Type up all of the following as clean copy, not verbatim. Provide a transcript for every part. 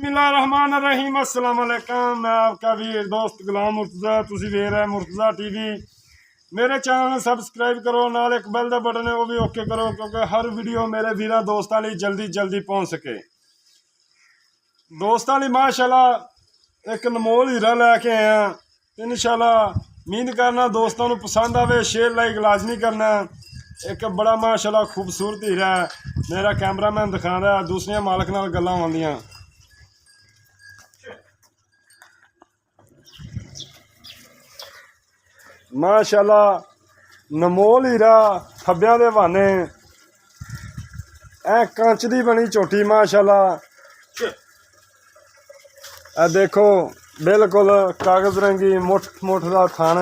बिस्मिल्लाहिर्रहमानिर्रहीम अस्सलाम वालेकुम। मैं आपका वीर दोस्त गुलाम मुर्तज़ा, तुसी वेख रहे मुर्तज़ा टीवी। मेरे चैनल सब्सक्राइब करो, नाल एक बेल दा बटन है वो भी ओके करो, क्योंकि हर वीडियो मेरे वीर दोस्तों लिए जल्दी जल्दी पहुँच सके। दोस्तों लिए माशाल्लाह एक अनमोल हीरा लैके आए हैं। इंशाल्लाह उम्मीद करना दोस्तों को पसंद आवे, शेयर लाइक लाजमी करना। एक बड़ा माशाल्लाह खूबसूरत हीरा है। मेरा कैमरामैन दिखा रहा है, दूसरिया मालक नाल गल्लां होंदियां। माशाल्लाह नमोल हीरा थब्बियां दे बहाने ऐ कंच दी बनी झोटी। माशाल्लाह ए देखो बिल्कुल कागज रंगी मुठ मुठ दा थन।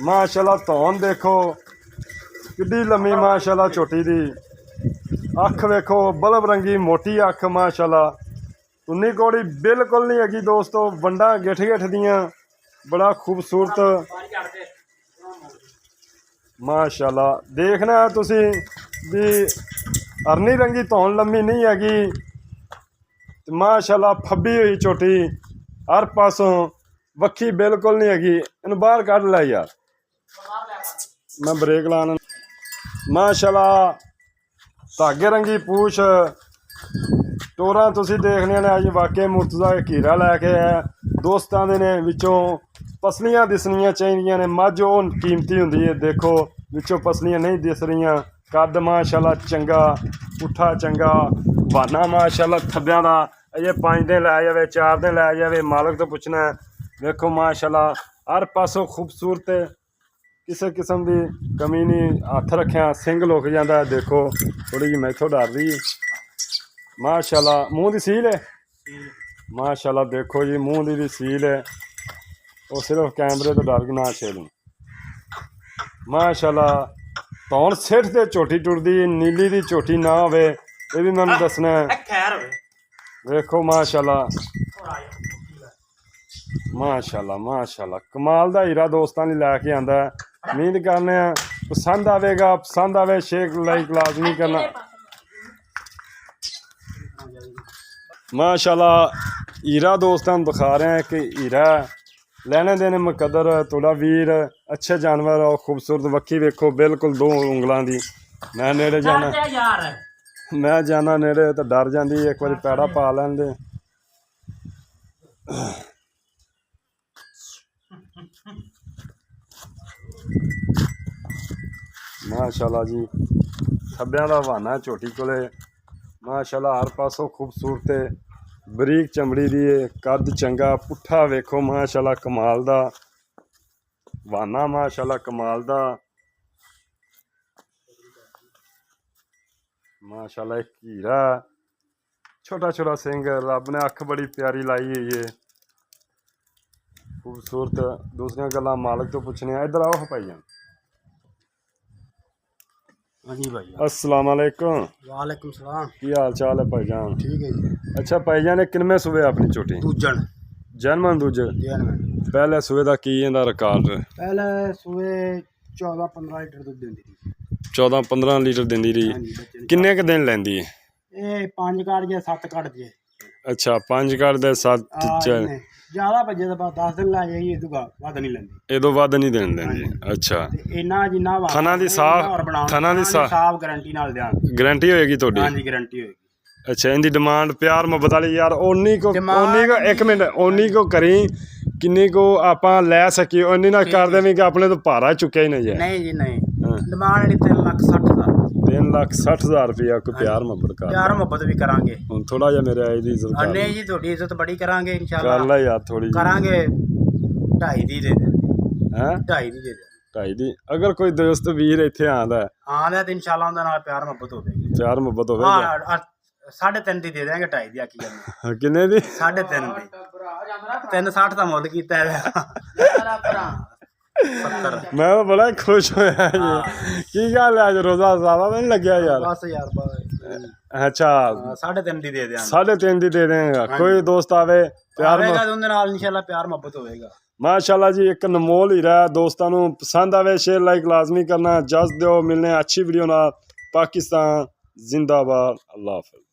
माशाल्लाह धौन देखो किड्डी लम्मी माशाल्लाह झोटी दी। अख वेखो बल्ब रंगी मोटी अख। माशाल्लाह उन्नी कौड़ी बिल्कुल नहीं हैगी दोस्तों, वंडा गिठ गिठ दियां, बड़ा खूबसूरत। माशाल्लाह देखना है तुसी भी अरनी रंगी धौन लम्मी नहीं हैगी। माशाल्लाह फब्बी हुई झोटी, हर पासों वक्खी बिल्कुल नहीं हैगी। इन बाहर कढ़ लै यार, मैं ब्रेक लाना। माशाल्लाह धागे रंगी पूछ, टोरा तुसी देखने ने। अज वाकई मुर्तज़ा एक हीरा लैके है दोस्तां दे ने। विचों पसलियां दिसनियां चाहिए ने। मझ ओह कीमती हुंदी है, देखो विचों पसलियां नहीं दिस रही। कद माशाल्लाह चंगा, पुट्ठा चंगा, बहाना माशाल्लाह थब्बियां दा। अजे 5 दिन लै जावे, 4 दिन लै जावे, मालक तो पुछना है। देखो माशाल्लाह हर पासों खूबसूरत, किसी किस्म की कमी नहीं। हथ रखिया सिंग लुक जाता है। देखो थोड़ी जी मैथों डर रही। माशाल्लाह मूँह की सील है। माशाल्लाह देखो जी मूँह की भी सील है, वो सिर्फ कैमरे तो डर के ना छेड़ू। माशाल्लाह धौन सिठ ते झोटी टुटदी, नीली दी झोटी ना होवे ये भी मैंने दसना है। देखो माशाल्लाह माशाल्लाह माशाल्लाह कमाल दा हीरा दोस्तों ने लैके आंदा है। उम्मीद करने पसंद आवेगा, पसंद आवे शेयर लाइक लाजमी करना। माशाल्लाह हीरा दोस्तों दिखा रहे हैं कि हीरा लेने देने मुकद्दर। थोड़ा वीर अच्छे जानवर और खूबसूरत वक्खी वेखो बिल्कुल 2 उंगलों की। मैं नेड़े जाना, मैं जाना नेड़े तो डर जाती। एक बार पैड़ा पा लैन दे। माशाल्लाह जी थब्बियां दा बहाना झोटी कोले। माशाल्लाह हर पासों खूबसूरत, बरीक चमड़ी दी, कद चंगा, पुट्ठा वेखो माशाल्लाह कमाल दा बहाना। माशाल्लाह कमाल दा। माशाल्लाह एक हीरा, छोटा छोटा सिंग, रब ने अख बड़ी प्यारी लाई हुई है, खूबसूरत। दूसरिया गल्लां मालक तो पुछने। इधर आओ भाईजान। अस्सलाम वालेकुम। वालेकुम सलाम। की हाल चाल है भाईजान? ठीक है जी। अच्छा भाईजान किनमें सूबे अपनी झोटी? दूजन जन्मन दूजे। पहले सूबे का की इंदा रिकॉर्ड? पहले सूबे 14-15 लीटर दूध देंदी थी। 14-15 लीटर देंदी रही। किन्ने क दिन लैंदी है? ये 5 काट जे 7 काट जे। अच्छा 5 काट दे 7 ज्यादा भजे तो 10 दिन ला जाइए, वध नहीं लेंदी। ये तो वध नहीं देन देंदी। अच्छा इना जिन्ना थना दी साफ, थना दी साफ गारंटी नाल दें। गारंटी होएगी तोड़ी? हां जी गारंटी होएगी। अच्छा इनकी डिमांड प्यार मोहब्बत वाली यार ओनी को एक मिनट ओनी को करी किन्नी को आपां लै सकी ओनी ना कर देवी कि अपने तो भारा चुक्या ही नहीं है। नहीं जी नहीं, डिमांड 3,60,000। 3,60,000 रुपया कोई प्यार मोहब्बत कर। प्यार मोहब्बत भी करांगे। हुन थोड़ा जा मेरे आई दी इज्जत कर। नहीं जी थोड़ी इज्जत बड़ी करांगे इंशाल्लाह। कर ले यार थोड़ी करांगे। 2.5 दी दे दे। हैं 2.5 दी दे दे। 2.5 दी। अगर कोई दोस्त वीर इत्थे आंदा है तो इंशाल्लाह उनदे नाल प्यार मोहब्बत होवेगी। प्यार मोहब्बत होवेगी। हां 3.5 दी दे देंगे। 2.5 दी आखी जांदी। किन्ने दी? 3.5 दी। 360 दा मुੱਲ ਕੀਤਾ है। मैं बड़ा खुश होया की गल है। अज रोजा ज्यादा तो नहीं लग्या यार? बस यार अच्छा 3.5 दी दे देंगे। 3.5 दी दे देंगे। कोई दोस्त आवे प्यार इंशाल्लाह प्यार मोहब्बत होवेगा। माशाल्लाह जी एक अनमोल हीरा दोस्तों को पसंद आवे शेयर लाइक लाजमी करना। इजाजत दो, मिलने अच्छी वीडियो नाल। पाकिस्तान जिंदाबाद। अल्लाह हाफिज़।